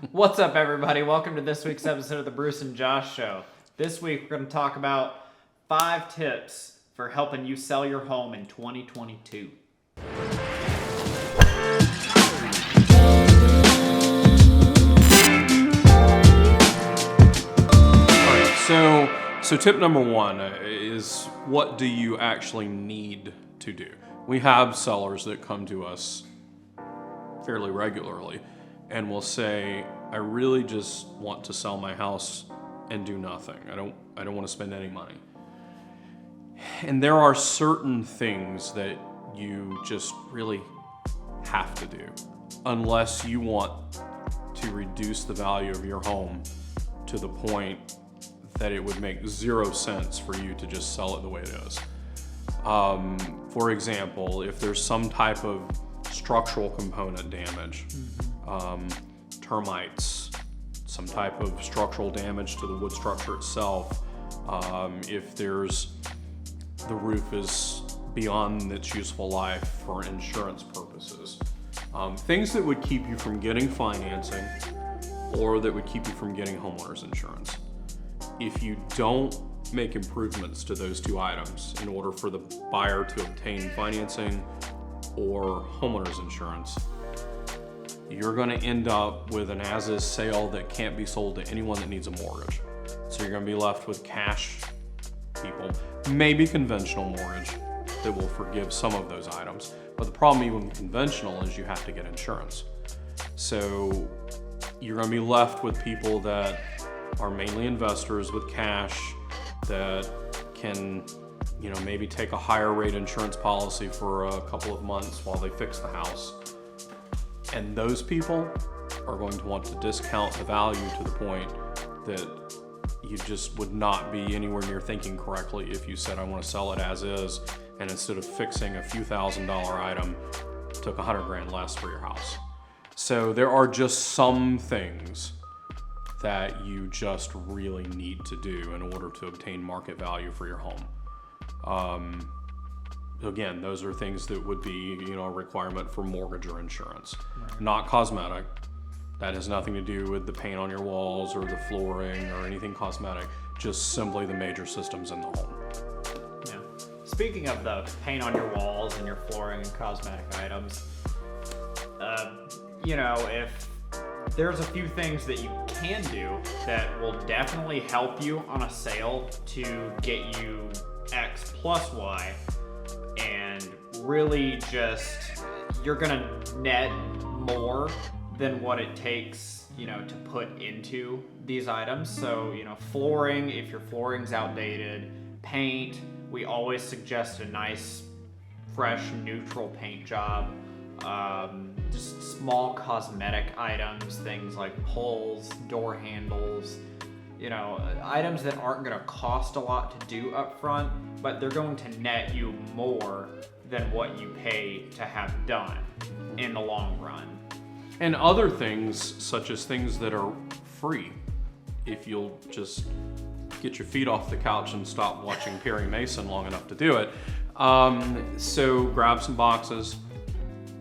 What's up, everybody? Welcome to this week's episode of the Bruce and Josh Show. This week, we're going to talk about 5 tips for helping you sell your home in 2022. So tip number 1 is, what do you actually need to do? We have sellers that come to us fairly regularly and will say, I really just want to sell my house and do nothing. I don't want to spend any money. And there are certain things that you just really have to do unless you want to reduce the value of your home to the point that it would make 0 sense for you to just sell it the way it is. For example, if there's some type of structural component damage, termites, some type of structural damage to the wood structure itself, if the roof is beyond its useful life for insurance purposes, things that would keep you from getting financing or that would keep you from getting homeowners insurance. If you don't make improvements to those 2 items in order for the buyer to obtain financing or homeowners insurance, you're going to end up with an as-is sale that can't be sold to anyone that needs a mortgage. So you're going to be left with cash people, maybe conventional mortgage that will forgive some of those items. But the problem even with conventional is you have to get insurance. So you're going to be left with people that are mainly investors with cash that can, maybe take a higher rate insurance policy for a couple of months while they fix the house. And those people are going to want to discount the value to the point that you just would not be anywhere near thinking correctly if you said, I want to sell it as is, and instead of fixing a few $1,000 item, took $100,000 less for your house. So there are just some things that you just really need to do in order to obtain market value for your home. Again, those are things that would be, a requirement for mortgage or insurance, not cosmetic. That has nothing to do with the paint on your walls or the flooring or anything cosmetic, just simply the major systems in the home. Yeah. Speaking of the paint on your walls and your flooring and cosmetic items, if there's a few things that you can do that will definitely help you on a sale to get you X plus Y, and really just, you're gonna net more than what it takes, to put into these items. So, flooring, if your flooring's outdated, paint, we always suggest a nice, fresh, neutral paint job. Just small cosmetic items, things like pulls, door handles, items that aren't going to cost a lot to do up front, but they're going to net you more than what you pay to have done in the long run. And other things, such as things that are free, if you'll just get your feet off the couch and stop watching Perry Mason long enough to do it. So grab some boxes,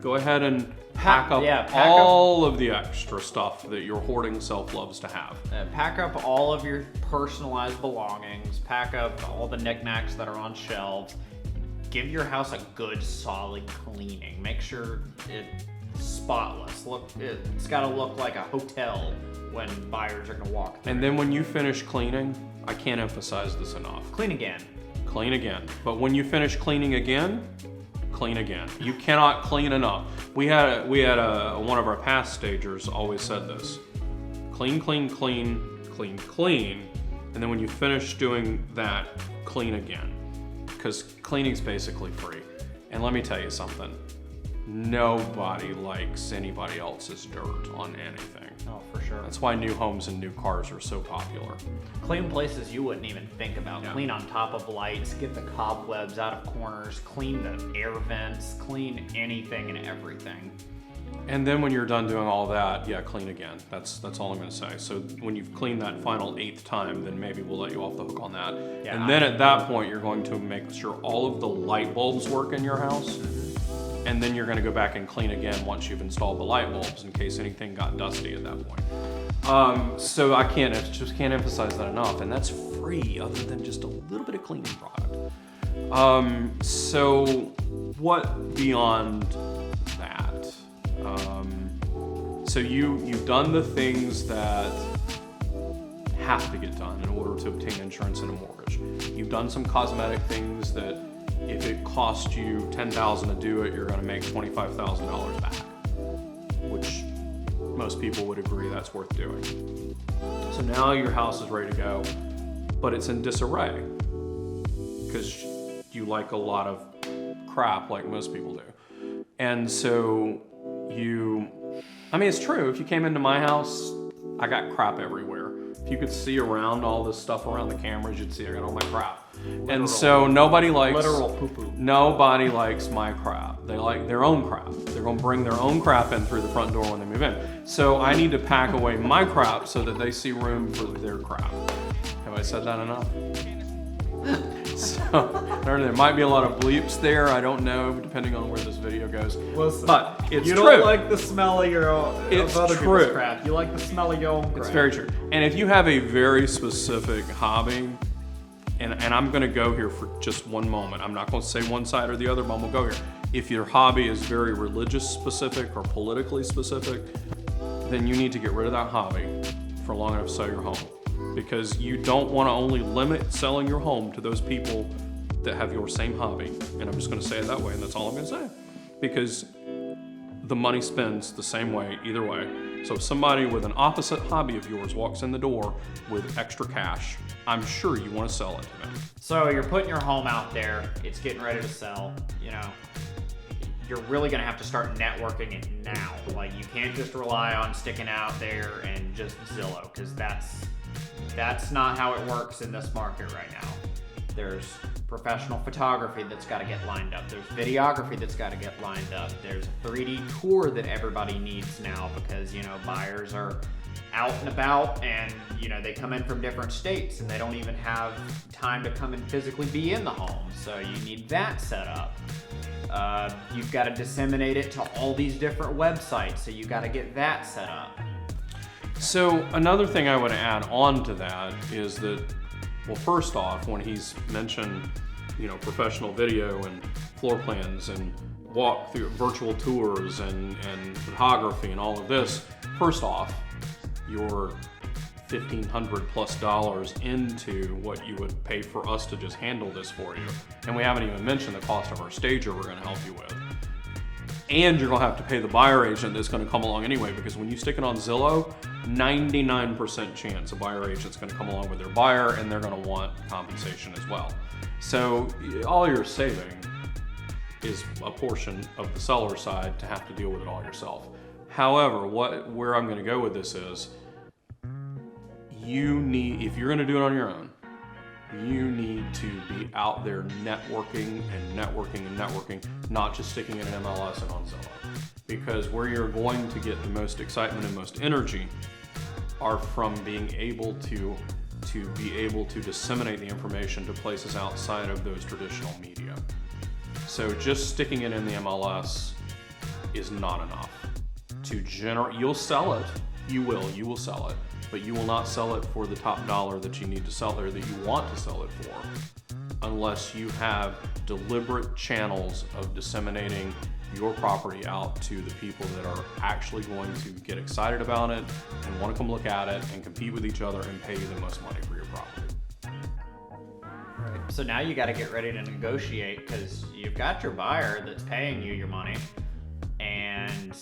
go ahead and pack up all of the extra stuff that your hoarding self loves to have. Pack up all of your personalized belongings, pack up all the knickknacks that are on shelves. Give your house a good, solid cleaning. Make sure it's spotless. It's got to look like a hotel when buyers are going to walk through. And then when you finish cleaning, I can't emphasize this enough. Clean again. Clean again. But when you finish cleaning again, clean again. You cannot clean enough. We had one of our past stagers always said this: clean, clean, clean, clean, clean, and then when you finish doing that, clean again. Because cleaning's basically free. And let me tell you something: nobody likes anybody else's dirt on anything. Oh, for sure. That's why new homes and new cars are so popular. Clean places you wouldn't even think about. Yeah. Clean on top of lights, get the cobwebs out of corners, clean the air vents, clean anything and everything. And then when you're done doing all that, clean again. That's all I'm going to say. So when you've cleaned that final 8th time, then maybe we'll let you off the hook on that. Yeah, and then at that point, you're going to make sure all of the light bulbs work in your house. and then you're going to go back and clean again once you've installed the light bulbs in case anything got dusty at that point. So I just can't emphasize that enough, and that's free other than just a little bit of cleaning product. So what beyond that? So you've done the things that have to get done in order to obtain insurance and a mortgage. You've done some cosmetic things that if it cost you $10,000 to do it, you're going to make $25,000 back, which most people would agree that's worth doing. So now your house is ready to go, but it's in disarray because you like a lot of crap like most people do. And so it's true. If you came into my house, I got crap everywhere. If you could see around all this stuff around the cameras, you'd see I got all my crap. And so nobody likes literal poo-poo. Nobody likes my crap. They like their own crap. They're gonna bring their own crap in through the front door when they move in. So I need to pack away my crap so that they see room for their crap. Have I said that enough? So there might be a lot of bleeps there. I don't know, depending on where this video goes. Listen, but it's you true. don't like the smell of your own. It's of other true. people's crap. You like the smell of your own crap. It's very true. And if you have a very specific hobby, and I'm going to go here for just one moment. I'm not going to say one side or the other, but I'm going to go here. If your hobby is very religious specific or politically specific, then you need to get rid of that hobby for long enough to sell your home. Because you don't want to only limit selling your home to those people that have your same hobby. And I'm just going to say it that way, and that's all I'm going to say. Because the money spends the same way either way. So if somebody with an opposite hobby of yours walks in the door with extra cash, I'm sure you want to sell it to them. So you're putting your home out there, it's getting ready to sell, you're really gonna have to start networking it now. Like, you can't just rely on sticking out there and just Zillow, because that's not how it works in this market right now. There's professional photography that's got to get lined up. There's videography that's got to get lined up. There's a 3D tour that everybody needs now because, buyers are out and about and, they come in from different states and they don't even have time to come and physically be in the home. So you need that set up. You've got to disseminate it to all these different websites. So you got to get that set up. So another thing I would add on to that is that, well, first off, when he's mentioned, professional video and floor plans and walk through virtual tours and photography and all of this, first off, you're $1,500+ into what you would pay for us to just handle this for you. And we haven't even mentioned the cost of our stager we're going to help you with. And you're going to have to pay the buyer agent that's going to come along anyway, because when you stick it on Zillow, 99% chance a buyer agent's going to come along with their buyer and they're going to want compensation as well. So all you're saving is a portion of the seller side to have to deal with it all yourself. However, where I'm going to go with this is, if you're going to do it on your own, you need to be out there networking, not just sticking in an MLS and on Zillow. Because where you're going to get the most excitement and most energy are from being able to disseminate the information to places outside of those traditional media. So just sticking it in the MLS is not enough. You'll sell it, you will sell it, but you will not sell it for the top dollar that you need to sell there, that you want to sell it for, unless you have deliberate channels of disseminating your property out to the people that are actually going to get excited about it and want to come look at it and compete with each other and pay you the most money for your property. Right. So now you got to get ready to negotiate, because you've got your buyer that's paying you your money and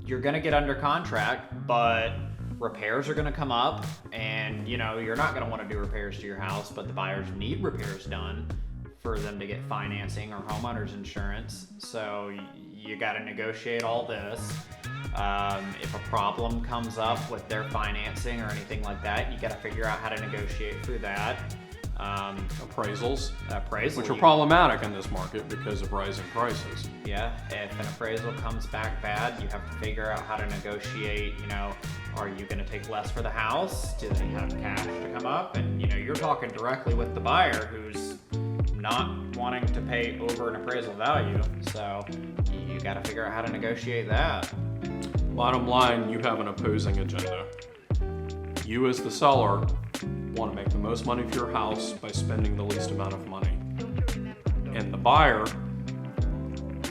you're going to get under contract, but repairs are going to come up and you're not going to want to do repairs to your house, but the buyers need repairs done for them to get financing or homeowners insurance. So you got to negotiate all this. If a problem comes up with their financing or anything like that, you got to figure out how to negotiate through that. Appraisals, which are you- problematic in this market because of rising prices. Yeah, if an appraisal comes back bad, you have to figure out how to negotiate, are you going to take less for the house? Do they have cash to come up? And, you're talking directly with the buyer who's not wanting to pay over an appraisal value. So you got to figure out how to negotiate that. Bottom line, you have an opposing agenda. You as the seller want to make the most money for your house by spending the least amount of money. And the buyer,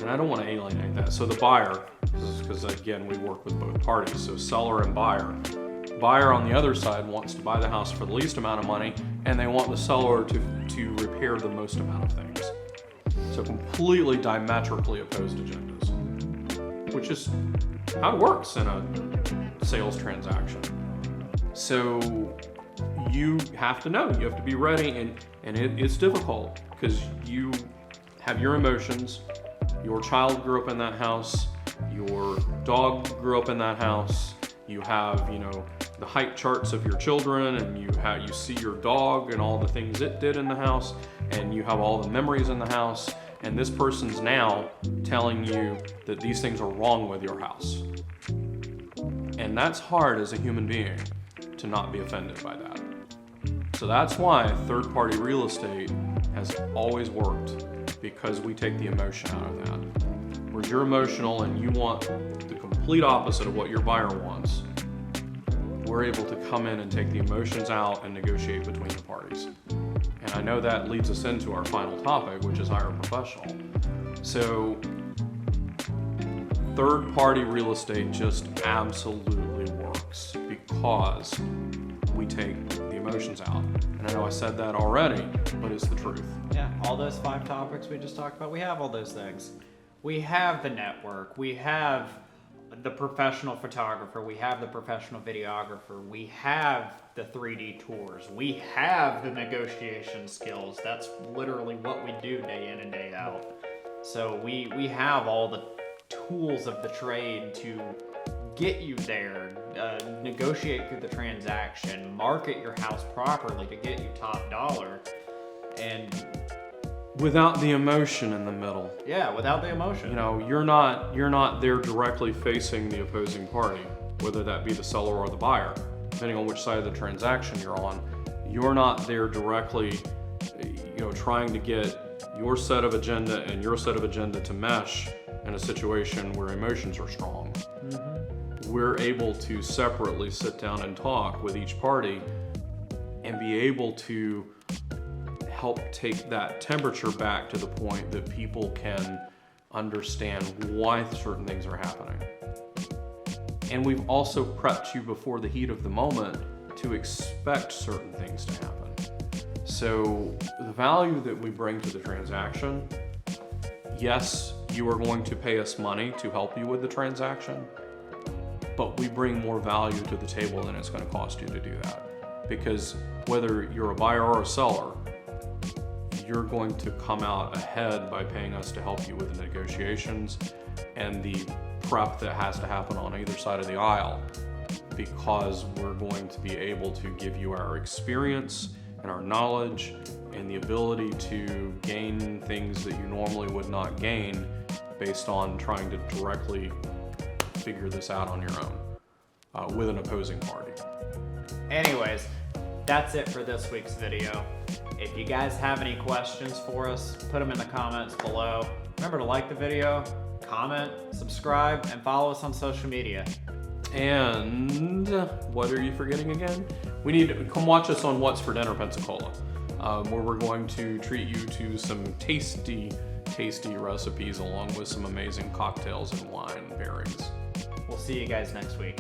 and I don't want to alienate that, so the buyer, because again, we work with both parties, so seller and buyer. Buyer on the other side wants to buy the house for the least amount of money, and they want the seller to repair the most amount of things. So completely diametrically opposed agendas, which is how it works in a sales transaction. So you have to know, you have to be ready, and it's difficult because you have your emotions. Your child grew up in that house, your dog grew up in that house, you have, the height charts of your children, and you see your dog and all the things it did in the house, and you have all the memories in the house, and this person's now telling you that these things are wrong with your house. And that's hard as a human being to not be offended by that. So that's why third-party real estate has always worked, because we take the emotion out of that. Whereas you're emotional and you want the complete opposite of what your buyer wants, we're able to come in and take the emotions out and negotiate between the parties. And I know that leads us into our final topic, which is hire a professional. So third-party real estate just absolutely works because we take the emotions out. And I know I said that already, but it's the truth. Yeah, all those 5 topics we just talked about, we have all those things. We have the network, we have the professional photographer, we have the professional videographer, we have the 3D tours, we have the negotiation skills. That's literally what we do day in and day out. So we have all the tools of the trade to get you there, negotiate through the transaction, market your house properly to get you top dollar, and without the emotion in the middle. yeah, without the emotion. You're not there directly facing the opposing party, whether that be the seller or the buyer, depending on which side of the transaction you're on. You're not there directly, trying to get your set of agenda and your set of agenda to mesh in a situation where emotions are strong. Mm-hmm. We're able to separately sit down and talk with each party and be able to help take that temperature back to the point that people can understand why certain things are happening. And we've also prepped you before the heat of the moment to expect certain things to happen. So the value that we bring to the transaction, yes, you are going to pay us money to help you with the transaction, but we bring more value to the table than it's going to cost you to do that. Because whether you're a buyer or a seller, you're going to come out ahead by paying us to help you with the negotiations and the prep that has to happen on either side of the aisle, because we're going to be able to give you our experience and our knowledge and the ability to gain things that you normally would not gain based on trying to directly figure this out on your own with an opposing party. Anyways, that's it for this week's video. If you guys have any questions for us, put them in the comments below. Remember to like the video, comment, subscribe, and follow us on social media. And what are you forgetting again? We need to come watch us on What's for Dinner Pensacola, where we're going to treat you to some tasty recipes along with some amazing cocktails and wine pairings. We'll see you guys next week.